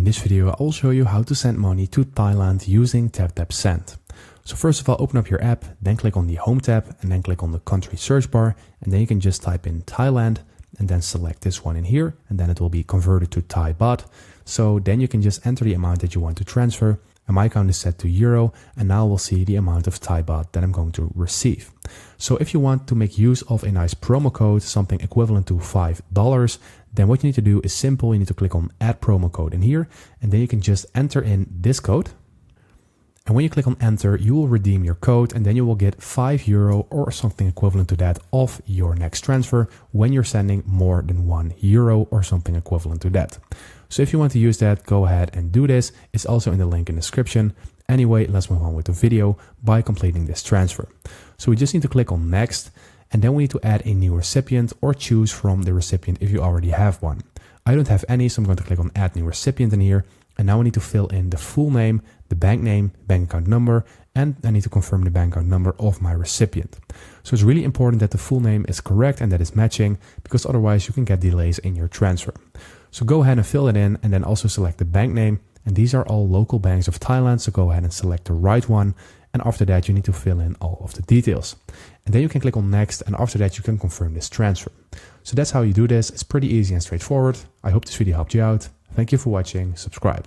this video, I'll show you how to send money to Thailand using TapTap Send. So first of all, open up your app, then click on the Home tab and then click on the country search bar. And then you can just type in Thailand and then select this one in here. And then it will be converted to Thai baht. So then you can just enter the amount that you want to transfer. And my account is set to euro. And now we'll see the amount of Thai baht that I'm going to receive. So if you want to make use of a nice promo code, something equivalent to $5, then what you need to do is simple. You need to click on add promo code in here, and then you can just enter in this code. And when you click on enter, you will redeem your code, and then you will get €5 or something equivalent to that off your next transfer when you're sending more than €1 or something equivalent to that. So if you want to use that, go ahead and do this. It's also in the link in the description. Anyway, let's move on with the video by completing this transfer. So we just need to click on next, and then we need to add a new recipient or choose from the recipient if you already have one. I don't have any, so I'm going to click on add new recipient in here. And now we need to fill in the full name, the bank name, bank account number, and I need to confirm the bank account number of my recipient. So it's really important that the full name is correct and that it's matching, because otherwise you can get delays in your transfer. So go ahead and fill it in and then also select the bank name. And these are all local banks of Thailand, so go ahead and select the right one. And after that, you need to fill in all of the details. And then you can click on next, and after that, you can confirm this transfer. So that's how you do this. It's pretty easy and straightforward. I hope this video helped you out. Thank you for watching. Subscribe.